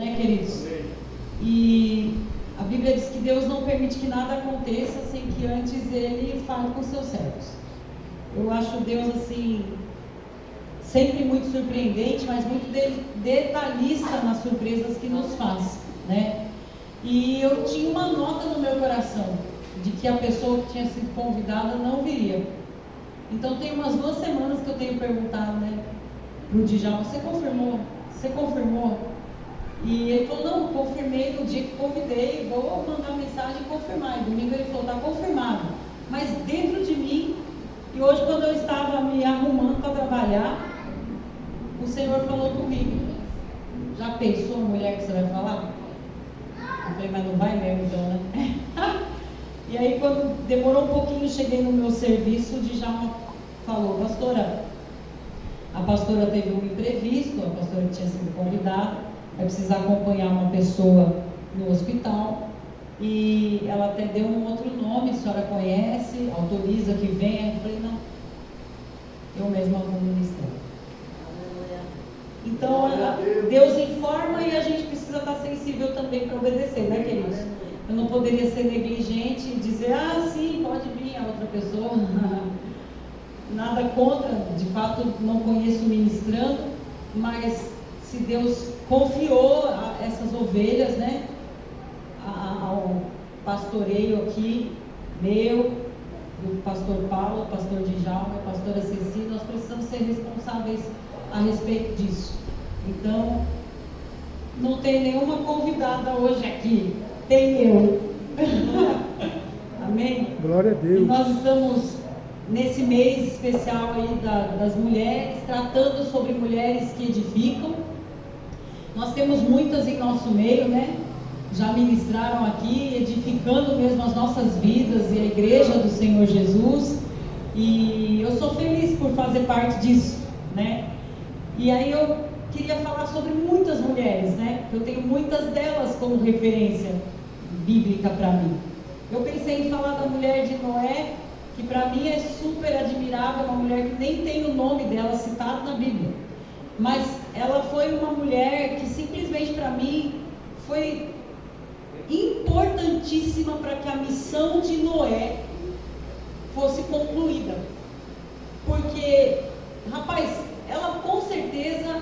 Né, queridos? E a Bíblia diz que Deus não permite que nada aconteça sem que antes Ele fale com seus servos. Eu acho Deus assim, sempre muito surpreendente, mas muito detalhista nas surpresas que nos faz, né? E eu tinha uma nota no meu coração de que a pessoa que tinha sido convidada não viria. Então tem umas 2 semanas que eu tenho perguntado, né, pro Djalma: você confirmou? Você confirmou? E ele falou: não, confirmei no dia que convidei, vou mandar mensagem e confirmar. E domingo ele falou: está confirmado. Mas dentro de mim, e hoje quando eu estava me arrumando para trabalhar, o Senhor falou comigo: já pensou a mulher que você vai falar? Eu falei: mas não vai mesmo então, né? E aí quando demorou um pouquinho, cheguei no meu serviço, o Djalma falou: pastora, a pastora teve um imprevisto, a pastora que tinha sido convidada, vai precisar acompanhar uma pessoa no hospital, e ela até deu um outro nome, a senhora conhece, autoriza que venha? Eu falei: não, eu mesma vou ministrar. Então Deus informa e a gente precisa estar sensível também para obedecer, né, queridos? Eu não poderia ser negligente e dizer: ah, sim, pode vir a outra pessoa. Nada contra, de fato não conheço ministrando, mas se Deus confiou essas ovelhas, né, ao pastoreio aqui, meu, do pastor Paulo, pastor Djalma, pastora Ceci, nós precisamos ser responsáveis a respeito disso. Então, não tem nenhuma convidada hoje aqui, tem eu. Amém? Glória a Deus. E nós estamos nesse mês especial aí das mulheres, tratando sobre mulheres que edificam. Nós temos muitas em nosso meio, né? Já ministraram aqui, edificando mesmo as nossas vidas e a igreja do Senhor Jesus. E eu sou feliz por fazer parte disso, né? E aí eu queria falar sobre muitas mulheres, né? Eu tenho muitas delas como referência bíblica para mim. Eu pensei em falar da mulher de Noé, que para mim é super admirável, uma mulher que nem tem o nome dela citado na Bíblia. Mas ela foi uma mulher que simplesmente para mim foi importantíssima para que a missão de Noé fosse concluída. Porque, rapaz, ela com certeza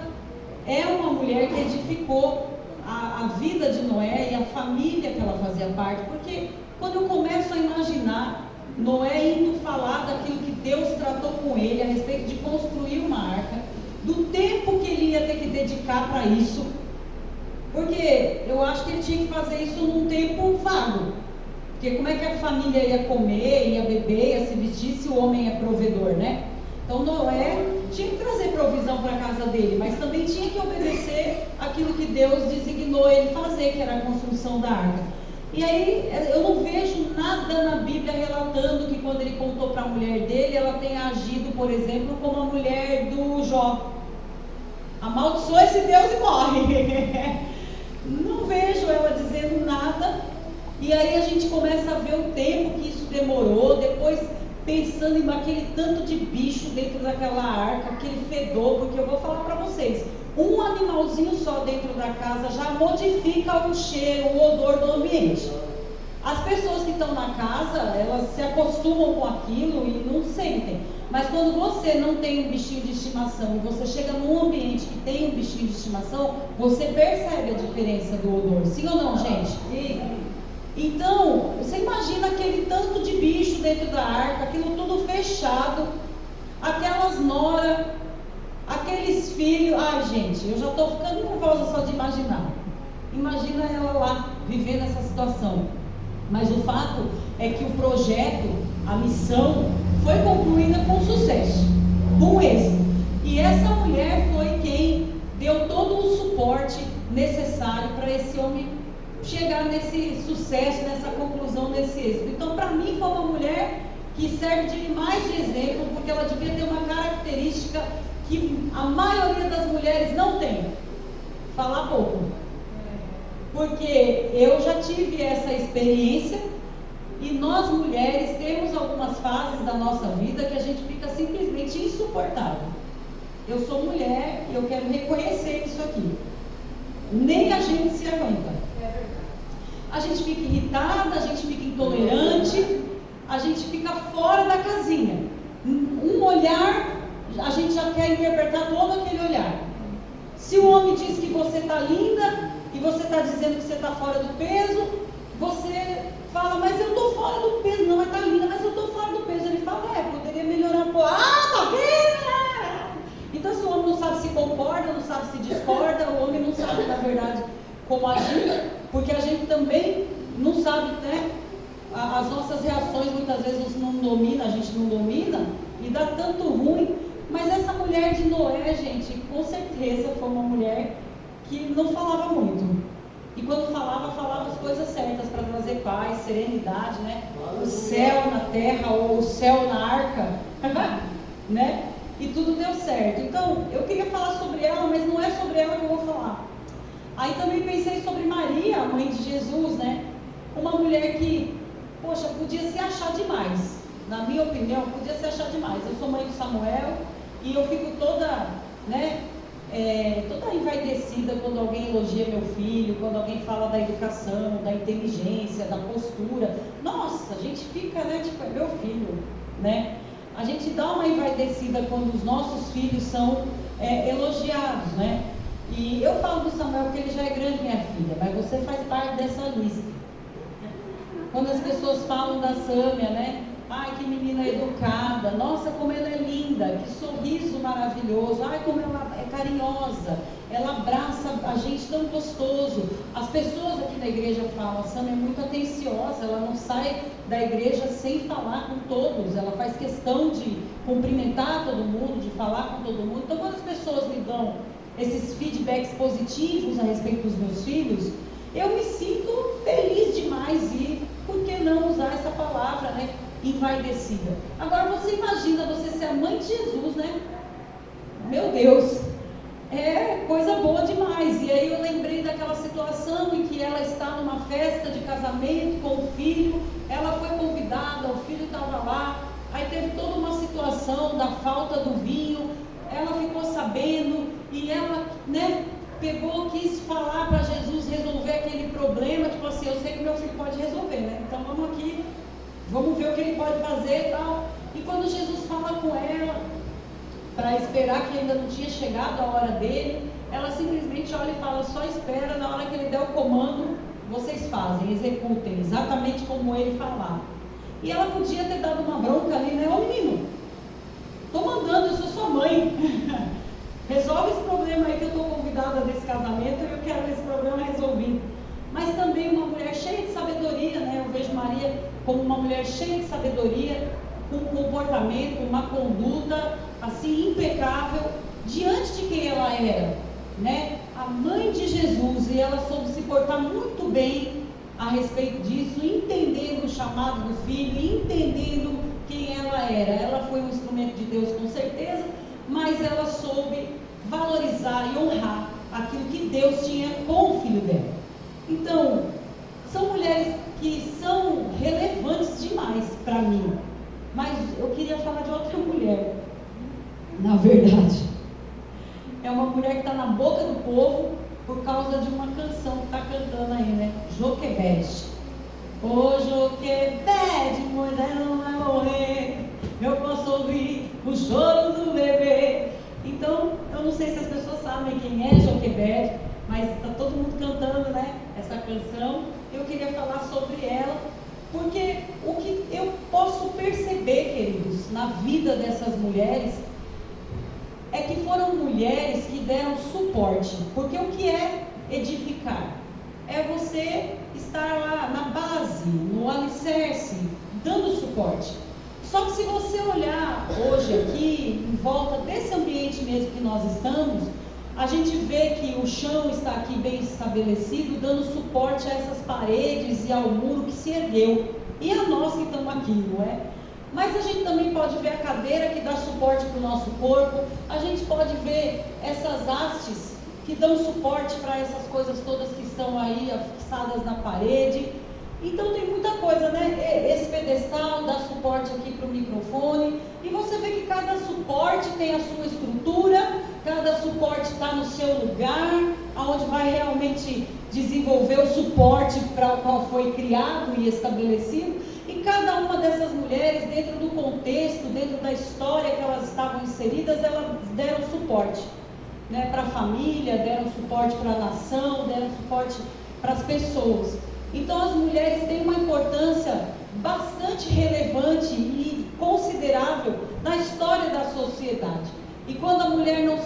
é uma mulher que edificou a vida de Noé e a família que ela fazia parte. Porque quando eu começo a imaginar Noé indo falar daquilo que Deus tratou com ele a respeito de construir uma arca, do tempo que ele ia ter que dedicar para isso, porque eu acho que ele tinha que fazer isso num tempo vago, porque como é que a família ia comer, ia beber, ia se vestir se o homem é provedor, né? Então Noé tinha que trazer provisão para a casa dele, mas também tinha que obedecer aquilo que Deus designou ele fazer, que era a construção da arca. E aí eu não vejo nada na Bíblia relatando que quando ele contou para a mulher dele, ela tenha agido, por exemplo, como a mulher do Jó: amaldiçoa esse Deus e morre. Não vejo ela dizendo nada. E aí a gente começa a ver o tempo que isso demorou, depois pensando em aquele tanto de bicho dentro daquela arca, aquele fedor, porque eu vou falar para vocês, um animalzinho só dentro da casa já modifica o cheiro, o odor do ambiente. As pessoas que estão na casa, elas se acostumam com aquilo e não sentem. Mas quando você não tem um bichinho de estimação e você chega num ambiente que tem um bichinho de estimação, você percebe a diferença do odor. Sim ou não, gente? Sim. Então, você imagina aquele tanto de bicho dentro da arca, aquilo tudo fechado, aquelas noras, aqueles filhos. Ai, gente, eu já estou ficando nervosa só de imaginar. Imagina ela lá, vivendo essa situação. Mas o fato é que o projeto, a missão, foi concluída com sucesso, com êxito. E essa mulher foi quem deu todo o suporte necessário para esse homem chegar nesse sucesso, nessa conclusão, nesse êxito. Então, para mim, foi uma mulher que serve de mais de exemplo, porque ela devia ter uma característica que a maioria das mulheres não tem: falar pouco. Porque eu já tive essa experiência, e nós mulheres temos algumas fases da nossa vida que a gente fica simplesmente insuportável. Eu sou mulher e eu quero reconhecer isso aqui. nem a gente se aguenta. A gente fica irritada, a gente fica intolerante, a gente fica fora da casinha. Um olhar, a gente já quer interpretar todo aquele olhar. Se o homem diz que você está linda e você está dizendo que você está fora do peso, você fala, mas eu estou fora do peso. Não, mas está linda, mas eu estou fora do peso. Ele fala, poderia melhorar um pouco. Ah, tá vendo? Então, se o homem não sabe se concorda, não sabe se discorda, o homem não sabe, na verdade, como agir, porque a gente também não sabe, né? As nossas reações muitas vezes não domina, a gente não domina, e dá tanto ruim. Mas essa mulher de Noé, gente, com certeza foi uma mulher que não falava muito. E quando falava as coisas certas para trazer paz, serenidade, né? O céu na terra ou o céu na arca, né? E tudo deu certo. Então, eu queria falar sobre ela, mas não é sobre ela que eu vou falar. Aí também pensei sobre Maria, a mãe de Jesus, né? Uma mulher que, poxa, podia se achar demais. Na minha opinião, podia se achar demais. Eu sou mãe de Samuel e eu fico toda, né? Toda envaidecida quando alguém elogia meu filho, quando alguém fala da educação, da inteligência, da postura. Nossa, a gente fica, né? Tipo, é meu filho, né? A gente dá uma envaidecida quando os nossos filhos são elogiados, né? E eu falo do Samuel porque ele já é grande, minha filha, mas você faz parte dessa lista. Quando as pessoas falam da Sâmia, né? Ai, que menina educada, nossa, como ela é linda, que sorriso maravilhoso, ai, como ela é carinhosa, ela abraça a gente tão gostoso. As pessoas aqui da igreja falam, a Sâmia é muito atenciosa, ela não sai da igreja sem falar com todos, ela faz questão de cumprimentar todo mundo, de falar com todo mundo. Então, quando as pessoas me dão esses feedbacks positivos a respeito dos meus filhos, eu me sinto feliz demais e, por que não usar essa palavra, né? Envaidecida. Agora você imagina você ser a mãe de Jesus, né? Meu Deus, é coisa boa demais. E aí eu lembrei daquela situação em que ela está numa festa de casamento com o filho, ela foi convidada, o filho estava lá, aí teve toda uma situação da falta do vinho, ela ficou sabendo e ela, né, quis falar para Jesus resolver aquele problema, tipo assim, eu sei que meu filho pode resolver, né? Então vamos aqui, vamos ver o que ele pode fazer e tal. E quando Jesus fala com ela, para esperar que ainda não tinha chegado a hora dele, ela simplesmente olha e fala, só espera, na hora que ele der o comando, vocês fazem, executem, exatamente como ele falar. E ela podia ter dado uma bronca ali, né? Ô menino, estou mandando, eu sou sua mãe. Resolve esse problema aí que eu estou convidada desse casamento e eu quero esse problema resolvido. Mas também uma mulher cheia de sabedoria, né? Eu vejo Maria como uma mulher cheia de sabedoria, com um comportamento, uma conduta assim impecável diante de quem ela era, né? A mãe de Jesus, e ela soube se portar muito bem a respeito disso, entendendo o chamado do filho, entendendo quem ela era. Ela foi um instrumento de Deus com certeza, mas ela soube valorizar e honrar aquilo que Deus tinha com o filho dela. Então, são mulheres que são relevantes demais para mim, mas eu queria falar de outra mulher, na verdade. É uma mulher que está na boca do povo por causa de uma canção que está cantando aí, né? Joquebede. Ô Joquebede, Moisés não vai morrer, eu posso ouvir o choro do bebê. Então, eu não sei se as pessoas sabem quem é Joquebede, mas está todo mundo cantando, né? Essa canção. Eu queria falar sobre ela, porque o que eu posso perceber, queridos, na vida dessas mulheres, é que foram mulheres que deram suporte. Porque o que é edificar? É você estar lá na base, no alicerce, dando suporte. Só que se você olhar hoje aqui, em volta desse ambiente mesmo que nós estamos, a gente vê que o chão está aqui bem estabelecido, dando suporte a essas paredes e ao muro que se ergueu. E a nós que estamos aqui, não é? Mas a gente também pode ver a cadeira que dá suporte para o nosso corpo, a gente pode ver essas hastes que dão suporte para essas coisas todas que estão aí fixadas na parede. Então tem muita coisa, né? Esse pedestal dá suporte aqui para o microfone, e você vê que cada suporte tem a sua estrutura, cada suporte está no seu lugar. onde vai realmente desenvolver o suporte para o qual foi criado e estabelecido. E cada uma dessas mulheres, dentro do contexto, dentro da história que elas estavam inseridas, elas deram suporte, né, para a família, deram suporte para a nação, deram suporte para as pessoas. Então as mulheres têm uma importância bastante relevante e considerável na história da sociedade. E quando a mulher não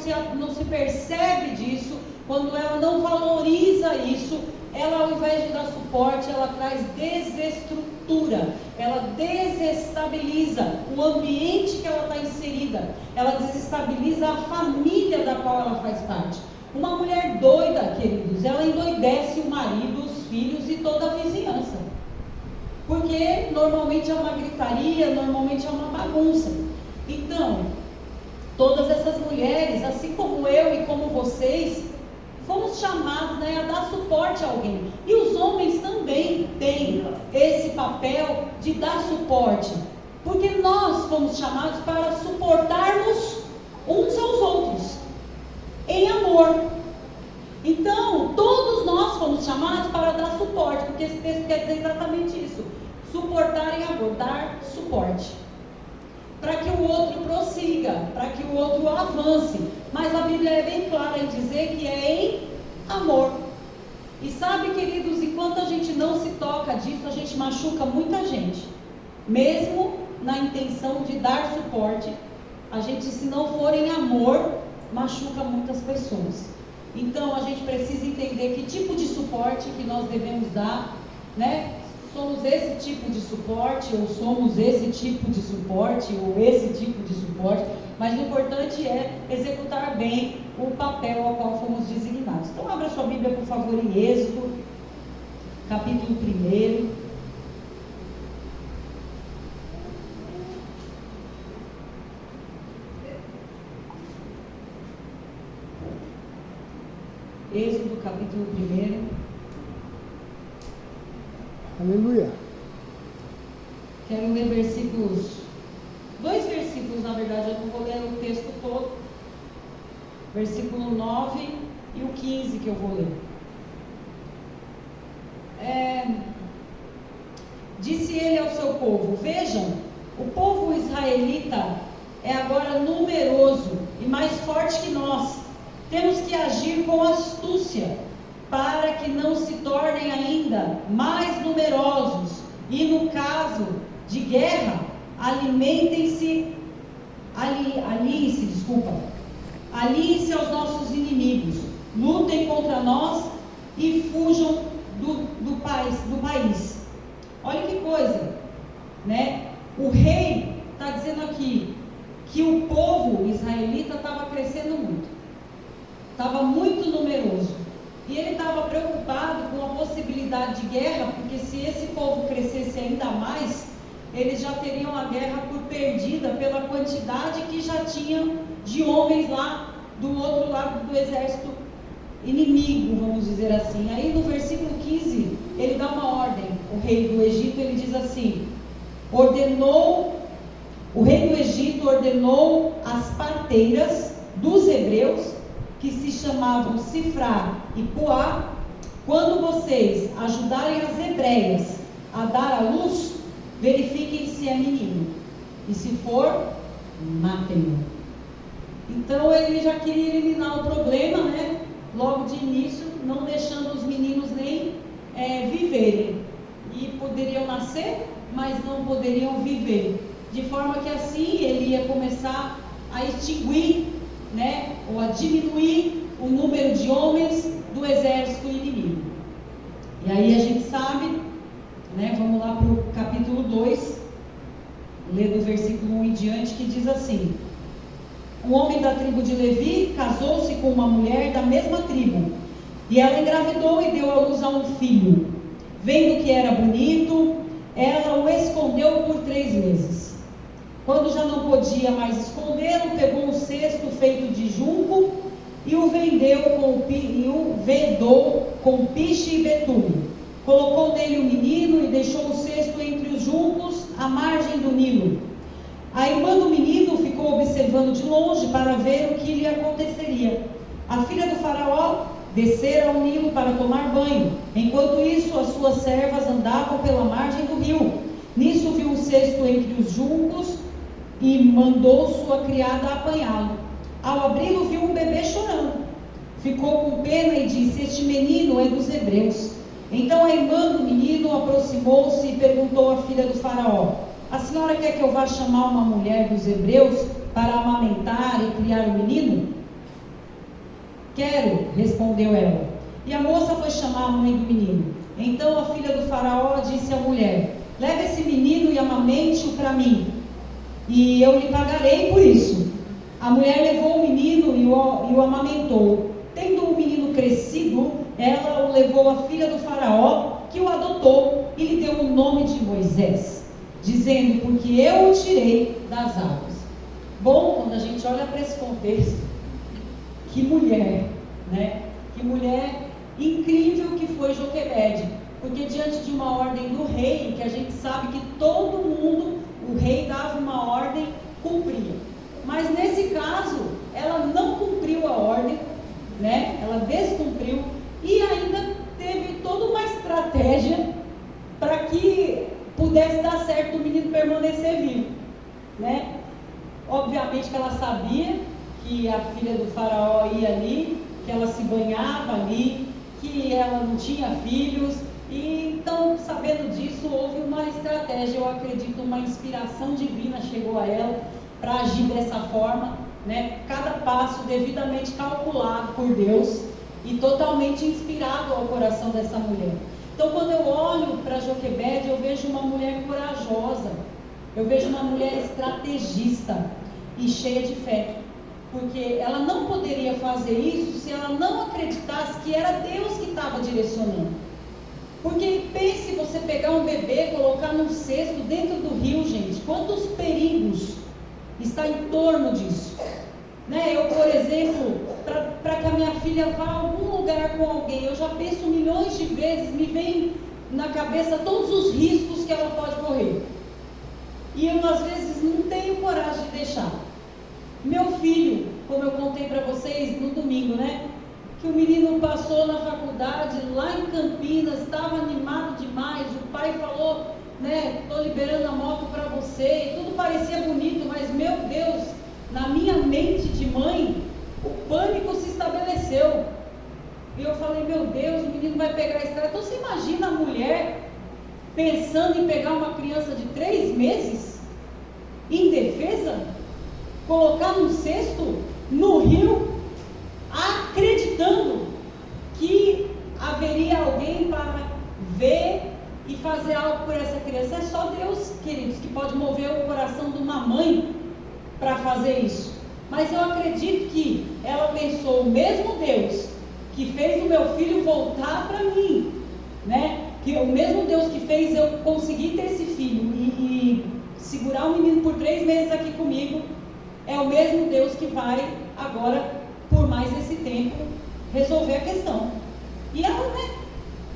se percebe disso, quando ela não valoriza isso, ela, ao invés de dar suporte, ela traz desestrutura, ela desestabiliza o ambiente que ela está inserida, ela desestabiliza a família da qual ela faz parte. Uma mulher doida, queridos, ela endoidece o marido, os filhos e toda a vizinhança, porque normalmente é uma gritaria, normalmente é uma bagunça. Então, todas essas mulheres, assim como eu e como vocês, fomos chamados, né, a dar suporte a alguém. E os homens também têm esse papel de dar suporte, porque nós fomos chamados para suportarmos uns aos outros em amor. Então, todos nós fomos chamados para dar suporte, porque esse texto quer dizer exatamente isso: suportar em amor, dar suporte, para que o outro prossiga, para que o outro avance. Mas a Bíblia é bem clara em dizer que é em amor. E sabe, queridos, enquanto a gente não se toca disso, a gente machuca muita gente. Mesmo na intenção de dar suporte, a gente, se não for em amor, machuca muitas pessoas. Então a gente precisa entender que tipo de suporte que nós devemos dar, né? Somos esse tipo de suporte, ou somos esse tipo de suporte, ou esse tipo de suporte, mas o importante é executar bem o papel ao qual fomos designados. Então abra sua Bíblia, por favor, em Êxodo, capítulo 1. Êxodo, capítulo 1. Aleluia. Quero ler dois versículos, na verdade, eu não vou ler o texto todo. Versículo 9 e o 15 que eu vou ler. Disse ele ao seu povo: vejam, o povo israelita é agora numeroso e mais forte que nós. Temos que agir com astúcia, para que não se tornem ainda mais numerosos, e no caso de guerra, aliem-se aos nossos inimigos, lutem contra nós e fujam do país. Olha que coisa, né? O rei está dizendo aqui que o povo israelita estava crescendo muito, estava muito numeroso. E ele estava preocupado com a possibilidade de guerra, porque se esse povo crescesse ainda mais, eles já teriam a guerra por perdida pela quantidade que já tinham de homens lá do outro lado do exército inimigo, vamos dizer assim. Aí no versículo 15, ele dá uma ordem. O rei do Egito, ele diz assim: o rei do Egito ordenou as parteiras dos hebreus, que se chamavam Sifrá e Puá: quando vocês ajudarem as hebreias a dar à luz, verifiquem se é menino, e se for, matem-no. Então ele já queria eliminar o problema, né? Logo de início, não deixando os meninos nem viverem. E poderiam nascer, mas não poderiam viver. De forma que assim ele ia começar a extinguir, né, ou a diminuir o número de homens do exército inimigo. E aí a gente sabe, né, vamos lá para o capítulo 2, ler do versículo 1 em diante, que diz assim: um homem da tribo de Levi casou-se com uma mulher da mesma tribo, e ela engravidou e deu à luz a um filho. Vendo que era bonito, ela o escondeu por 3 meses. Quando já não podia mais escondê-lo, pegou um cesto feito de junco e o vedou com piche e betume. Colocou nele o menino e deixou o cesto entre os juncos à margem do Nilo. A irmã do menino ficou observando de longe para ver o que lhe aconteceria. A filha do faraó descer ao Nilo para tomar banho. Enquanto isso, as suas servas andavam pela margem do rio. Nisso viu um cesto entre os juncos e mandou sua criada apanhá-lo. Ao abri-lo, viu um bebê chorando. Ficou com pena e disse: este menino é dos hebreus. Então a irmã do menino aproximou-se e perguntou à filha do faraó: a senhora quer que eu vá chamar uma mulher dos hebreus para amamentar e criar o menino? Quero, respondeu ela. E a moça foi chamar a mãe do menino. Então a filha do faraó disse à mulher: leve esse menino e amamente-o para mim, e eu lhe pagarei por isso. A mulher levou o menino e o amamentou. Tendo o menino crescido, ela o levou à filha do faraó, que o adotou e lhe deu o nome de Moisés, dizendo: porque eu o tirei das águas. Bom, quando a gente olha para esse contexto, que mulher, né? Que mulher incrível que foi Joquebede, porque diante de uma ordem do rei, que a gente sabe que todo mundo, o rei dava uma ordem, cumpria. Mas nesse caso, ela não cumpriu a ordem, né? Ela descumpriu e ainda teve toda uma estratégia para que pudesse dar certo o menino permanecer vivo, né? Obviamente que ela sabia que a filha do faraó ia ali, que ela se banhava ali, que ela não tinha filhos, e então, sabendo disso, houve uma estratégia, eu acredito, uma inspiração divina chegou a ela para agir dessa forma, né? Cada passo devidamente calculado por Deus e totalmente inspirado ao coração dessa mulher. Então, quando eu olho para Joquebede, eu vejo uma mulher corajosa, eu vejo uma mulher estrategista e cheia de fé, porque ela não poderia fazer isso se ela não acreditasse que era Deus que estava direcionando. Porque pense você pegar um bebê, colocar num cesto dentro do rio, gente, quantos perigos está em torno disso, né? Eu, por exemplo, para que a minha filha vá a algum lugar com alguém, eu já penso milhões de vezes, me vem na cabeça todos os riscos que ela pode correr, e eu às vezes não tenho coragem de deixar. Meu filho, como eu contei para vocês no domingo, né? Que o menino passou na faculdade lá em Campinas, estava animado demais, o pai falou, né, estou liberando a moto para você, e tudo parecia bonito, mas meu Deus, na minha mente de mãe, o pânico se estabeleceu, e eu falei, meu Deus, o menino vai pegar a estrada. Então você imagina a mulher pensando em pegar uma criança de 3 meses, indefesa, colocar num cesto, no rio, acreditando que haveria alguém para ver e fazer algo por essa criança. É só Deus, queridos, que pode mover o coração de uma mãe para fazer isso. Mas eu acredito que ela pensou, o mesmo Deus que fez o meu filho voltar para mim, né? Que o mesmo Deus que fez eu conseguir ter esse filho e segurar o menino por 3 meses aqui comigo, é o mesmo Deus que vai agora, por mais esse tempo, resolver a questão. E ela, né?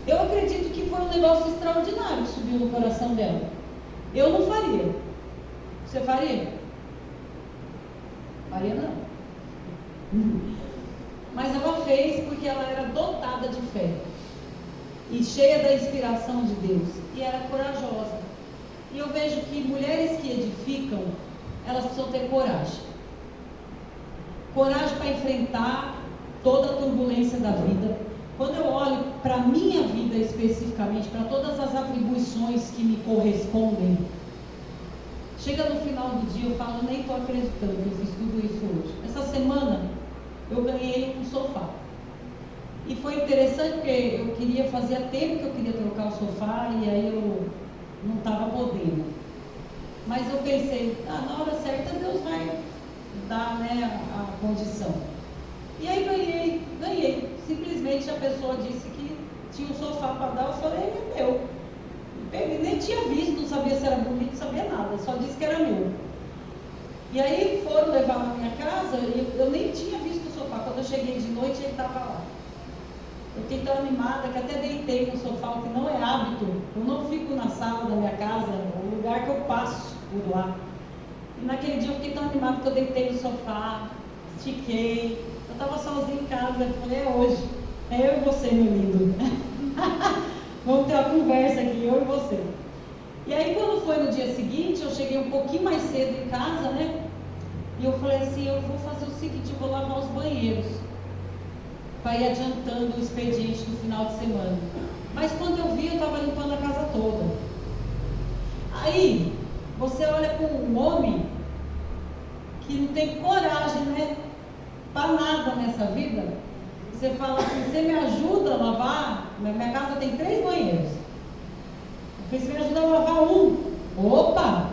Eu acredito que foi um negócio extraordinário que subiu no coração dela. Eu não faria. Você faria? Faria não. Mas ela fez porque ela era dotada de fé e cheia da inspiração de Deus, e era corajosa. E eu vejo que mulheres que edificam, elas precisam ter coragem. Coragem para enfrentar toda a turbulência da vida. Quando eu olho para a minha vida especificamente, para todas as atribuições que me correspondem, chega no final do dia eu falo, nem estou acreditando que eu fiz tudo isso hoje. Essa semana eu ganhei um sofá. E foi interessante porque eu queria, fazia tempo que eu queria trocar o sofá e aí eu não estava podendo. Mas eu pensei, na hora certa Deus vai dar, né, a condição. E aí ganhei. Simplesmente a pessoa disse que tinha um sofá para dar, eu falei, é meu. Ele nem tinha visto, não sabia se era bonito, não sabia nada, só disse que era meu. E aí foram levar na minha casa, e eu nem tinha visto o sofá. Quando eu cheguei de noite, ele estava lá. Eu fiquei tão animada que até deitei no sofá, o que não é hábito. Eu não fico na sala da minha casa, é o lugar que eu passo por lá. E naquele dia eu fiquei tão animada que eu deitei no sofá, estiquei. Eu estava sozinha em casa, eu falei, é hoje. É eu e você, meu lindo. Vamos ter uma conversa aqui, eu e você. E aí quando foi no dia seguinte, eu cheguei um pouquinho mais cedo em casa, né? E eu falei assim, eu vou fazer o seguinte, eu vou lavar os banheiros, para ir adiantando o expediente do final de semana. Mas quando eu vi, eu estava limpando a casa toda. Aí, você olha com um homem que não tem coragem, né? Para nada nessa vida. Você fala assim, você me ajuda a lavar? Minha casa tem 3 banheiros. Eu falei, você me ajuda a lavar um? Opa!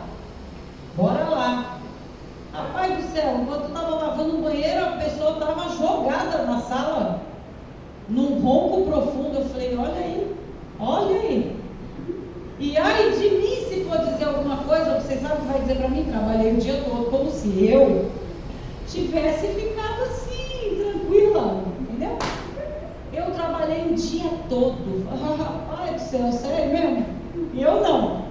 Bora lá. Rapaz do céu, enquanto eu estava lavando um banheiro, a pessoa estava jogada na sala, num ronco profundo. Eu falei, olha aí, olha aí. E ai de mim se for dizer alguma coisa, vocês sabem o que vai dizer para mim? Trabalhei o dia todo, como se eu tivesse ficado assim, tranquila, entendeu? Eu trabalhei o dia todo. Rapaz do céu, sério mesmo? Eu não.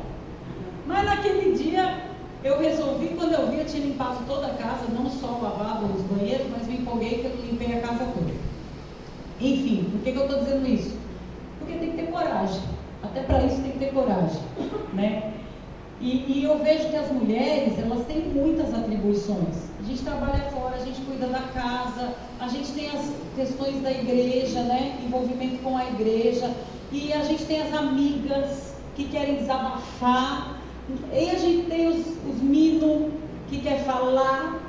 Mas naquele dia eu resolvi, quando eu vi, eu tinha limpado toda a casa, não só lavado os banheiros, mas me empolguei que eu limpei a casa toda. Enfim, por que eu estou dizendo isso? Porque tem que ter coragem. Até para isso tem que ter coragem, né? E eu vejo que as mulheres, elas têm muitas atribuições. A gente trabalha fora, a gente cuida da casa, a gente tem as questões da igreja, né? Envolvimento com a igreja, e a gente tem as amigas que querem desabafar, e a gente tem os minos que quer falar.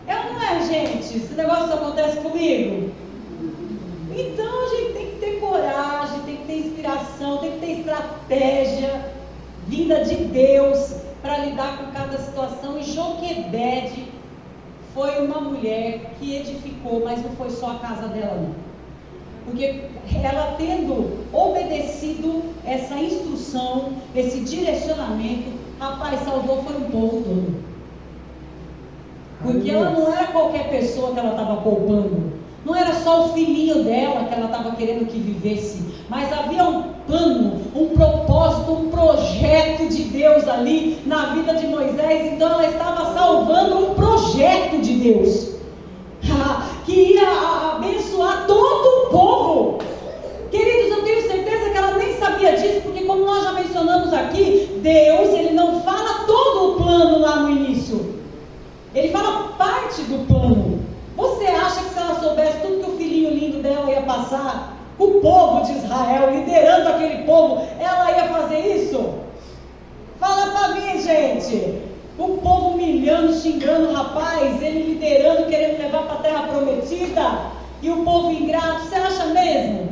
É ou não é, gente? Esse negócio acontece comigo? Então a gente tem que ter coragem, tem que ter inspiração, tem que ter estratégia vinda de Deus para lidar com cada situação. E Joquebede foi uma mulher que edificou, mas não foi só a casa dela não. Porque ela tendo obedecido essa instrução, esse direcionamento, rapaz, salvou foi um povo todo. Porque ela não era qualquer pessoa que ela estava poupando. Não era só o filhinho dela que ela estava querendo que vivesse, mas havia um plano, um propósito, um projeto de Deus ali na vida de Moisés. Então ela estava salvando um projeto de Deus que ia abençoar todo o povo. Queridos, eu tenho certeza que ela nem sabia disso, porque como nós já mencionamos aqui, Deus, ele não fala todo o plano lá no início, ele fala parte do plano. Você acha que se ela soubesse tudo que o filhinho lindo dela ia passar, o povo de Israel, liderando aquele povo, ela ia fazer isso? Fala pra mim, gente. O povo humilhando, xingando o rapaz, ele liderando, querendo levar para a terra prometida, e o povo ingrato. Você acha mesmo?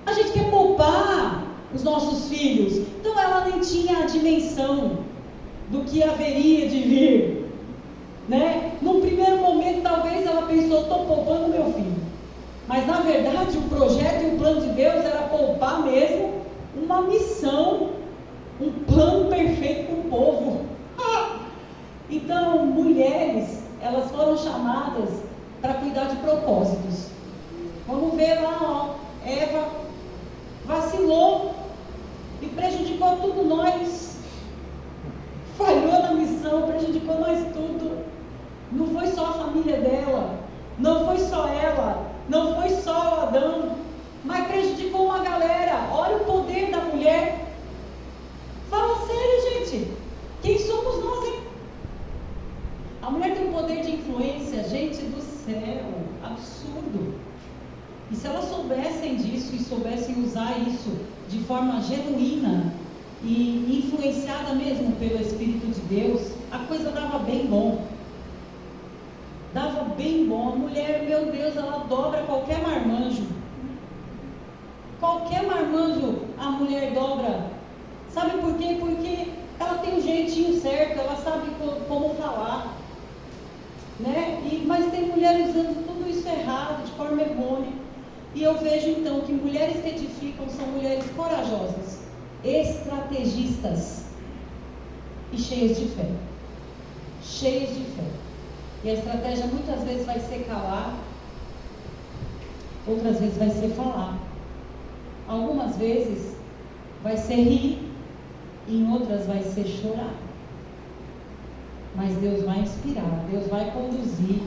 A gente quer poupar os nossos filhos. Então ela nem tinha a dimensão do que haveria de vir, né? Num primeiro momento talvez ela pensou, estou poupando meu filho, mas na verdade o projeto e o plano de Deus era poupar mesmo uma missão, um plano perfeito para o povo. Então mulheres, elas foram chamadas para cuidar de propósitos. Vamos ver lá, ó, Eva vacilou e prejudicou tudo nós, falhou na missão, prejudicou nós tudo. Não foi só a família dela, não foi só ela, não foi só o Adão, mas prejudicou uma galera. Olha o poder da mulher. Fala sério, gente. Quem somos nós, hein? A mulher tem um poder de influência, gente do céu, absurdo. E se elas soubessem disso e soubessem usar isso de forma genuína e influenciada mesmo pelo Espírito de Deus, a coisa dava bem bom. Dava bem bom. A mulher, meu Deus, ela dobra qualquer marmanjo. Qualquer marmanjo a mulher dobra. Sabe por quê? Porque ela tem um jeitinho certo, ela sabe como falar, né? Mas tem mulheres usando tudo isso errado, de forma errônea. E eu vejo então que mulheres que edificam são mulheres corajosas, estrategistas e cheias de fé. Cheias de fé. E a estratégia muitas vezes vai ser calar, outras vezes vai ser falar. Algumas vezes vai ser rir, e em outras vai ser chorar. Mas Deus vai inspirar, Deus vai conduzir,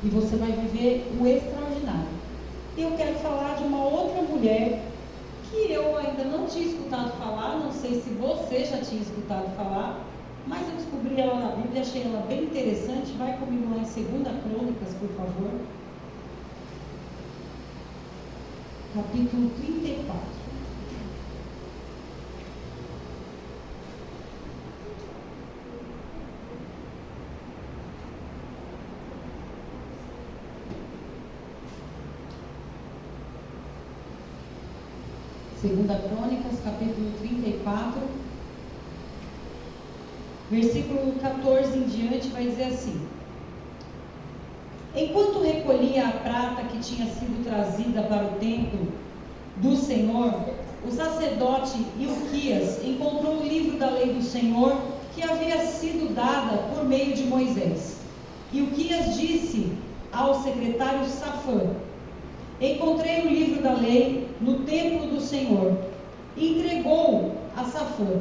e você vai viver o extraordinário. E eu quero falar de uma outra mulher que eu ainda não tinha escutado falar, não sei se você já tinha escutado falar, mas eu descobri ela na Bíblia, achei ela bem interessante. Vai comigo lá em 2 Crônicas, por favor. Capítulo 34. Segunda Crônicas, capítulo 34, versículo 14 em diante, vai dizer assim: enquanto recolhia a prata que tinha sido trazida para o templo do Senhor, o sacerdote Ilquias encontrou o livro da lei do Senhor que havia sido dada por meio de Moisés. Ilquias disse ao secretário Safã: encontrei o livro da lei no templo do Senhor. Entregou a Safã.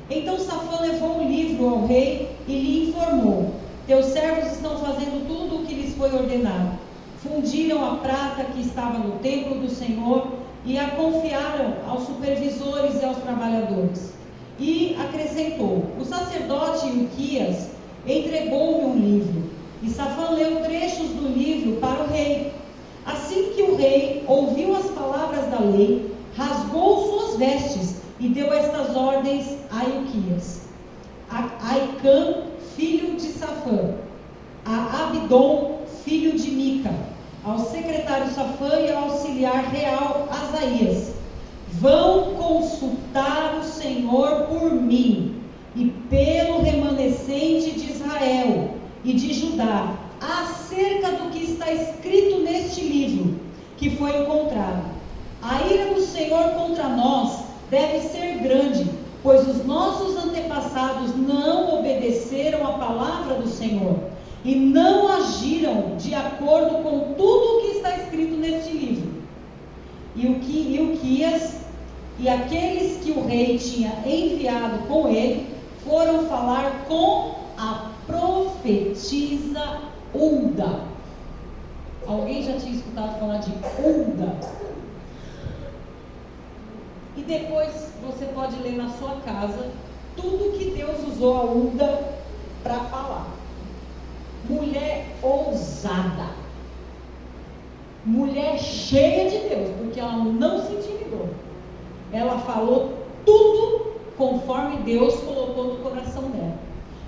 Então Safã levou o livro ao rei e lhe informou: teus servos estão fazendo tudo o que lhes foi ordenado. Fundiram a prata que estava no templo do Senhor e a confiaram aos supervisores e aos trabalhadores. E acrescentou: o sacerdote Ilquias entregou-me um livro. E Safã leu trechos do livro para o rei. Assim que o rei ouviu as palavras da lei, rasgou suas vestes e deu estas ordens a Ilquias: a Aicã, filho de Safã, a Abdon, filho de Mica, ao secretário Safã e ao auxiliar real Asaías: vão consultar o Senhor por mim e pelo remanescente de Israel e de Judá, acerca do que está escrito neste livro que foi encontrado. A ira do Senhor contra nós deve ser grande, pois os nossos antepassados não obedeceram a palavra do Senhor e não agiram de acordo com tudo o que está escrito neste livro. E Ilquias e aqueles que o rei tinha enviado com ele foram falar com a profetisa Hulda. Alguém já tinha escutado falar de Hulda? E depois você pode ler na sua casa tudo que Deus usou a Hulda para falar. Mulher ousada, mulher cheia de Deus, porque ela não se intimidou. Ela falou tudo conforme Deus colocou no coração dela.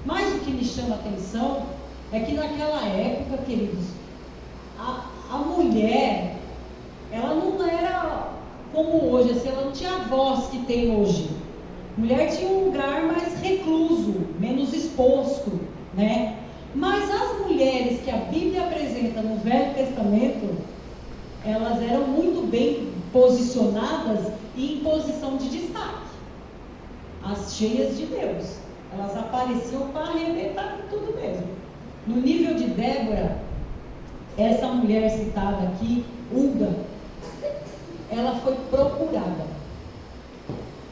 Mas o que me chama a atenção é que naquela época, queridos, a mulher, ela não era como hoje, assim, ela não tinha a voz que tem hoje. Mulher tinha um lugar mais recluso, menos exposto, né? Mas as mulheres que a Bíblia apresenta no Velho Testamento, elas eram muito bem posicionadas e em posição de destaque. As cheias de Deus, elas apareciam para arrebentar tudo mesmo. No nível de Débora, essa mulher citada aqui, Hulda, ela foi procurada.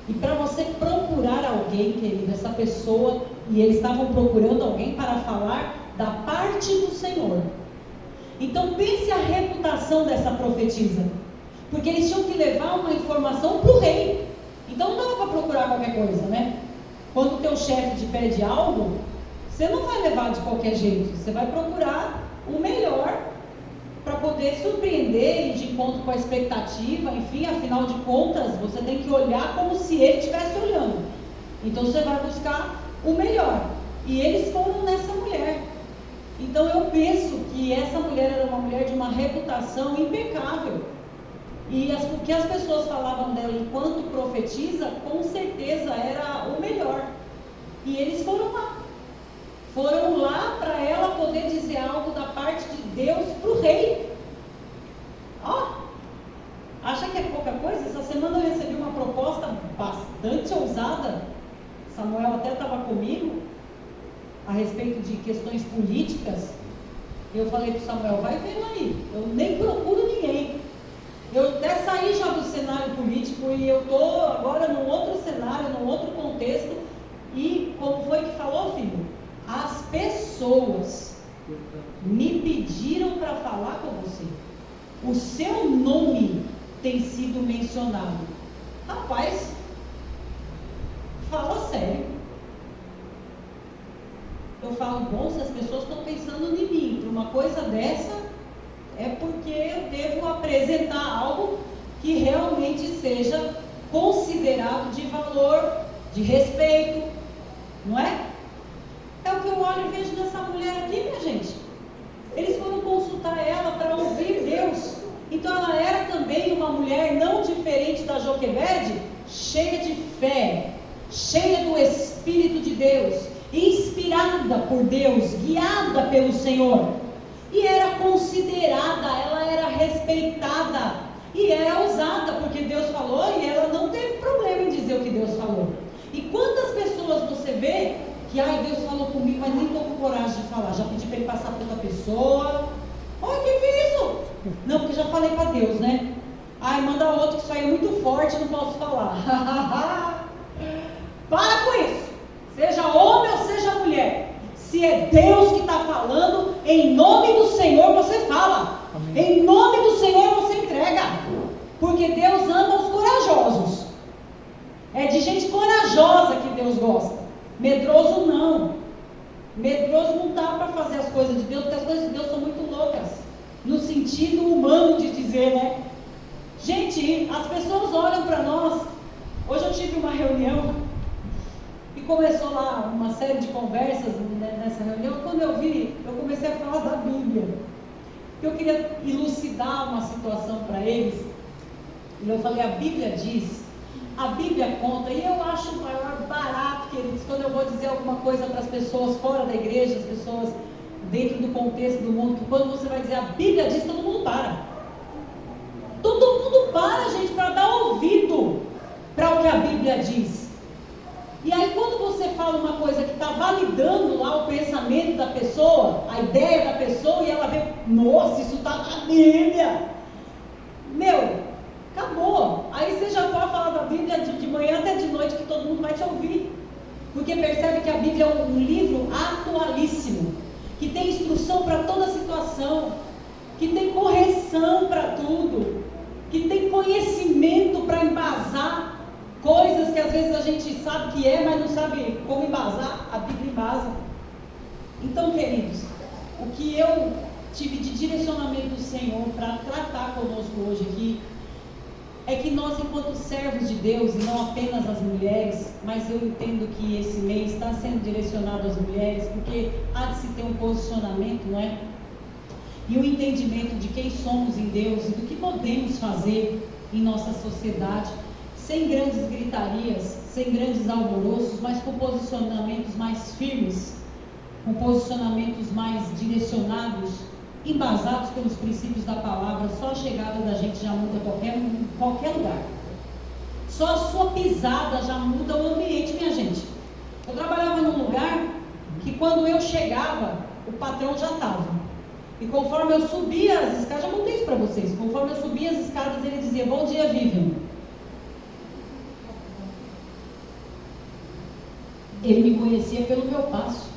E para você procurar alguém, querido, essa pessoa, e eles estavam procurando alguém para falar da parte do Senhor. Então pense a reputação dessa profetisa, porque eles tinham que levar uma informação para o rei. Então não dava para procurar qualquer coisa, né? Quando o teu chefe te pede algo, você não vai levar de qualquer jeito, você vai procurar o melhor para poder surpreender e de encontro com a expectativa, enfim, afinal de contas, você tem que olhar como se ele estivesse olhando. Então você vai buscar o melhor. E eles foram nessa mulher. Então eu penso que essa mulher era uma mulher de uma reputação impecável. E o que as pessoas falavam dela enquanto profetisa, com certeza era o melhor. E eles foram lá. Foram lá para ela poder dizer algo da parte de Deus para o rei. Ó, acha que é pouca coisa? Essa semana eu recebi uma proposta bastante ousada. Samuel até estava comigo, a respeito de questões políticas. Eu falei para o Samuel: vai vendo aí, eu nem procuro ninguém. Eu até saí já do cenário político e eu estou agora num outro cenário, num outro contexto. E como foi que falou, filho? As pessoas me pediram para falar com você. o seu nome tem sido mencionado. Rapaz, fala sério. Eu falo, bom, se as pessoas estão pensando em mim para uma coisa dessa, é porque eu devo apresentar algo que realmente seja considerado de valor, de respeito, não é? É o que eu olho e vejo nessa mulher aqui, minha gente. Eles foram consultar ela para ouvir Deus. Então ela era também uma mulher não diferente da Joquebede, cheia de fé, cheia do Espírito de Deus, inspirada por Deus, guiada pelo Senhor. E era considerada, ela era respeitada e era ousada, porque Deus falou e ela não teve problema em dizer o que Deus falou. E quantas pessoas você vê que, Deus falou comigo, mas nem estou com coragem de falar, já pedi para ele passar para outra pessoa. Olha, que é isso? Não, porque já falei para Deus, né? Manda outro que isso aí é muito forte, não posso falar. Para com isso. Seja homem ou seja mulher. Se é Deus que está falando, em nome do Senhor você fala. Amém. Em nome do Senhor você entrega. Porque Deus ama os corajosos. É de gente corajosa que Deus gosta. Medroso não. Medroso não dá para fazer as coisas de Deus, porque as coisas de Deus são muito loucas. No sentido humano de dizer, né? Gente, as pessoas olham para nós. Hoje eu tive uma reunião e começou lá uma série de conversas nessa reunião. Quando eu vi, eu comecei a falar da Bíblia. Eu queria elucidar uma situação para eles. E eu falei, a Bíblia diz, a Bíblia conta, e eu acho o maior barato, queridos, quando eu vou dizer alguma coisa para as pessoas fora da igreja, as pessoas dentro do contexto do mundo, que quando você vai dizer a Bíblia diz, todo mundo para. Todo mundo para, gente, para dar ouvido para o que a Bíblia diz. E aí quando você fala uma coisa que está validando lá o pensamento da pessoa, a ideia da pessoa, e ela vê, nossa, isso está na Bíblia. Acabou. Aí você já pode falar da Bíblia de manhã até de noite, que todo mundo vai te ouvir. Porque percebe que a Bíblia é um livro atualíssimo, que tem instrução para toda situação, que tem correção para tudo, que tem conhecimento para embasar coisas que às vezes a gente sabe que é, mas não sabe como embasar. A Bíblia embasa. Então, queridos, o que eu tive de direcionamento do Senhor para tratar conosco hoje aqui, é que nós, enquanto servos de Deus, e não apenas as mulheres, mas eu entendo que esse mês está sendo direcionado às mulheres, porque há de se ter um posicionamento, não é? E um entendimento de quem somos em Deus e do que podemos fazer em nossa sociedade, sem grandes gritarias, sem grandes alvoroços, mas com posicionamentos mais firmes, com posicionamentos mais direcionados, embasados pelos princípios da palavra. Só a chegada da gente já muda qualquer lugar. Só a sua pisada já muda o ambiente, minha gente. Eu trabalhava num lugar que quando eu chegava, o patrão já estava. E conforme eu subia as escadas, já contei isso para vocês, conforme eu subia as escadas, ele dizia, bom dia, Vivian. Ele me conhecia pelo meu passo,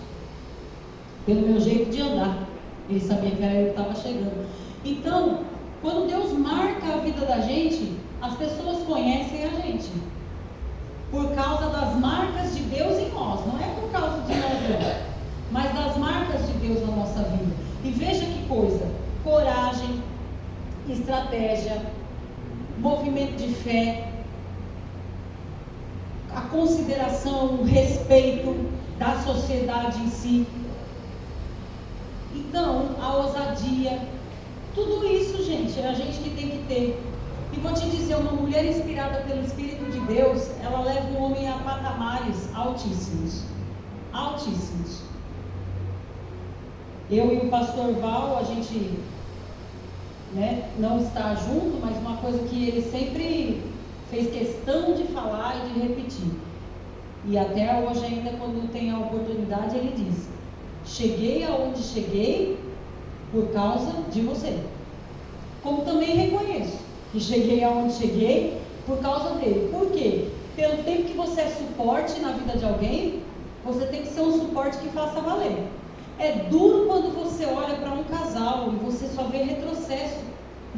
pelo meu jeito de andar. Ele sabia que era eu que estava chegando. Então, quando Deus marca a vida da gente, as pessoas conhecem a gente por causa das marcas de Deus em nós. Não é por causa de nós, mas das marcas de Deus na nossa vida. E veja que coisa: coragem, estratégia, movimento de fé, a consideração, o respeito da sociedade em si. Então, a ousadia, tudo isso, gente, é a gente que tem que ter. E vou te dizer, uma mulher inspirada pelo Espírito de Deus, ela leva o homem a patamares altíssimos. Altíssimos. Eu e o pastor Val, a gente não está junto, mas uma coisa que ele sempre fez questão de falar e de repetir. E até hoje ainda, quando tem a oportunidade, ele diz: cheguei aonde cheguei por causa de você. Como também reconheço que cheguei aonde cheguei por causa dele. Por quê? Pelo tempo que você é suporte na vida de alguém, você tem que ser um suporte que faça valer. É duro quando você olha para um casal e você só vê retrocesso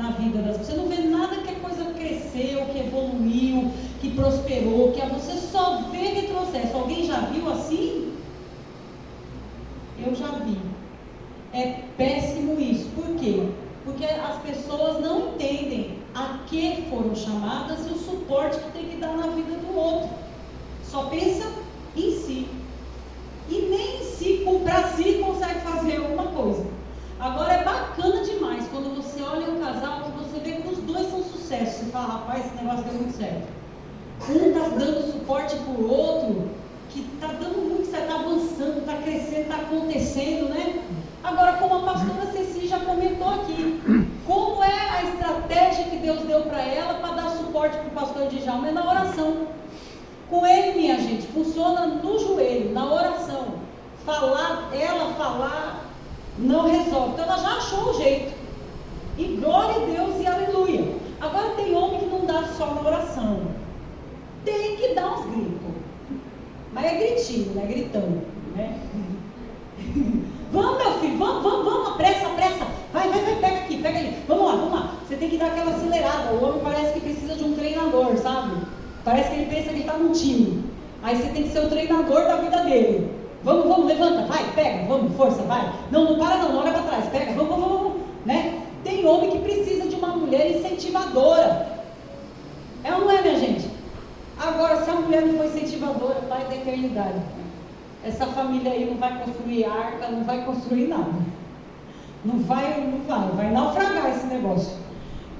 na vida das pessoas. Você não vê nada que a coisa cresceu, que evoluiu, que prosperou, que você só vê retrocesso. Alguém já viu assim? Eu já vi. É péssimo isso. Por quê? Porque as pessoas não entendem a que foram chamadas e o suporte que tem que dar na vida do outro. Só pensa em si. E nem em si, para si, consegue fazer alguma coisa. Agora é bacana demais quando você olha um casal que você vê que os dois são sucesso. Você fala, rapaz, esse negócio deu muito certo. Um está dando suporte para o outro, que está dando muito certo, está avançando, está crescendo, está acontecendo, né? Agora, como a pastora Ceci já comentou aqui, como é a estratégia que Deus deu para ela para dar suporte para o pastor Djalma? É na oração. Com ele, minha gente, funciona no joelho, na oração. Ela falar não resolve. Então ela já achou o jeito. E glória a Deus e aleluia. Agora tem homem que não dá só na oração. Tem que dar uns gritos. Mas é gritinho, não é gritando, né? Vamos, meu filho, vamos, apressa. Vai, pega aqui, pega ali. Vamos lá. Você tem que dar aquela acelerada. O homem parece que precisa de um treinador, sabe? Parece que ele pensa que ele está num time. Aí você tem que ser o treinador da vida dele. Vamos, levanta, vai, pega, vamos, força, vai. Não para não, olha para trás, pega, vamos, né? Tem homem que precisa de uma mulher incentivadora. É ou não é, minha gente? Agora, se a mulher não for incentivadora, pai da eternidade, essa família aí não vai construir arca, não vai construir nada. Não vai naufragar esse negócio.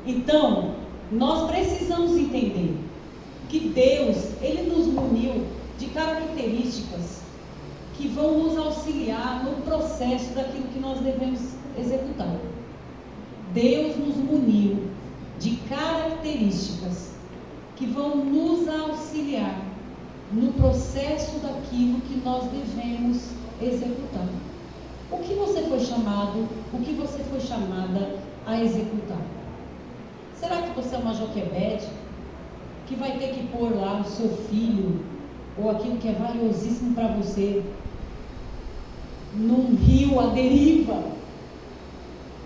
Então, nós precisamos entender que Deus, Ele nos muniu de características que vão nos auxiliar no processo daquilo que nós devemos executar. Deus nos muniu de características que vão nos auxiliar no processo daquilo que nós devemos executar. O que você foi chamado, o que você foi chamada a executar? Será que você é uma Joquebede que vai ter que pôr lá o seu filho ou aquilo que é valiosíssimo para você num rio à deriva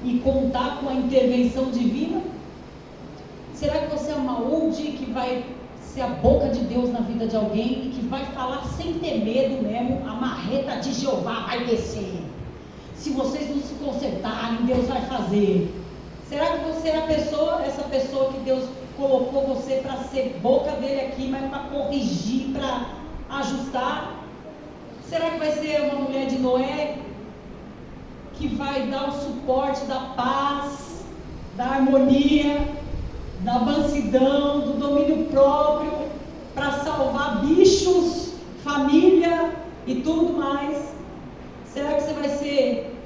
e contar com a intervenção divina? Será que você é uma Udi que vai ser a boca de Deus na vida de alguém e que vai falar sem ter medo mesmo? A marreta de Jeová vai descer. Se vocês não se consertarem, Deus vai fazer. Será que você é essa pessoa que Deus colocou você para ser boca dele aqui, mas para corrigir, para ajustar? Será que vai ser uma mulher de Noé que vai dar o suporte da paz, da harmonia, da mansidão, do domínio próprio, para salvar bichos, família e tudo mais? Será que você vai ser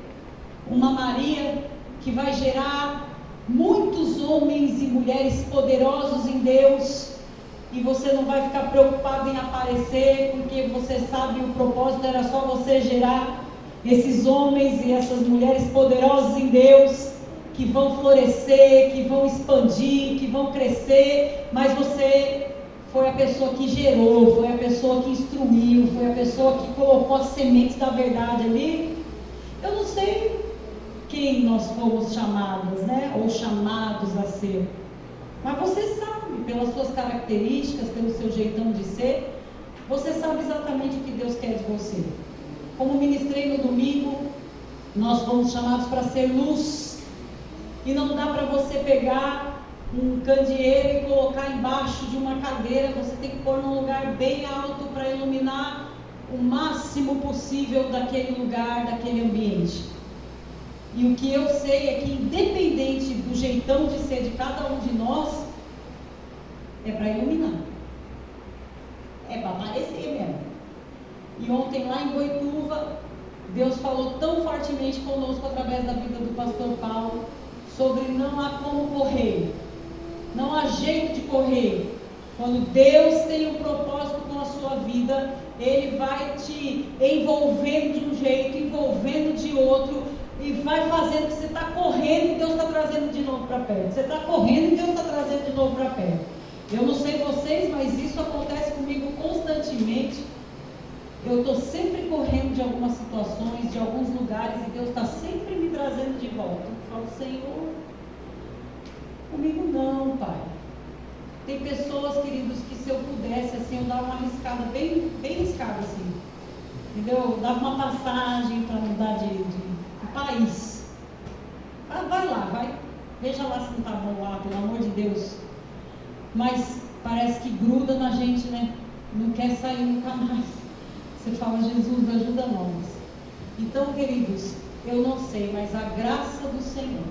uma Maria que vai gerar muitos homens e mulheres poderosos em Deus e você não vai ficar preocupado em aparecer, porque você sabe o propósito era só você gerar esses homens e essas mulheres poderosas em Deus, que vão florescer, que vão expandir, que vão crescer, mas você foi a pessoa que gerou, foi a pessoa que instruiu, foi a pessoa que colocou as sementes da verdade ali. Eu não sei quem nós fomos chamadas, né? Ou chamados a ser. Mas você sabe, pelas suas características, pelo seu jeitão de ser, você sabe exatamente o que Deus quer de você. Como ministrei no domingo, nós fomos chamados para ser luz. E não dá para você pegar um candeeiro e colocar embaixo de uma cadeira. Você tem que pôr num lugar bem alto para iluminar o máximo possível daquele lugar, daquele ambiente. E o que eu sei é que, independente do jeitão de ser de cada um de nós, é para iluminar. É para aparecer mesmo. E ontem lá em Boituva, Deus falou tão fortemente conosco através da vida do pastor Paulo, sobre não há como correr, não há jeito de correr. Quando Deus tem um propósito com a sua vida, Ele vai te envolvendo de um jeito, envolvendo de outro, e vai fazendo que você está correndo e Deus está trazendo de novo para perto. Você está correndo e Deus está trazendo de novo para perto. Eu não sei vocês, mas isso acontece comigo constantemente. Eu estou sempre correndo de algumas situações, de alguns lugares, e Deus está sempre me trazendo de volta. Eu falo, Senhor, Comigo não, Pai. Tem pessoas, queridos, que se eu pudesse, assim, eu dava uma arriscada, bem arriscada, assim. Entendeu? Eu dava uma passagem para mudar de país. Ah, vai lá, vai. Veja lá se não está bom lá, pelo amor de Deus. Mas parece que gruda na gente, né? Não quer sair nunca mais. Você fala, Jesus, ajuda nós. Então, queridos, eu não sei, mas a graça do Senhor,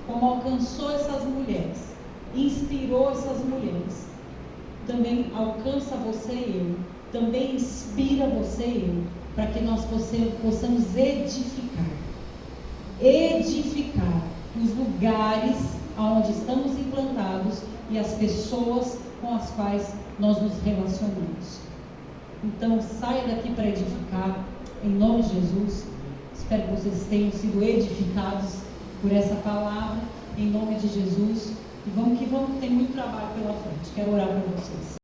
como alcançou essas mulheres, inspirou essas mulheres, também alcança você e eu, também inspira você e eu, para que nós possamos edificar os lugares onde estamos implantados e as pessoas com as quais nós nos relacionamos. Então, saia daqui para edificar, em nome de Jesus. Espero que vocês tenham sido edificados por essa palavra, em nome de Jesus. E vamos que vamos, tem muito trabalho pela frente. Quero orar por vocês.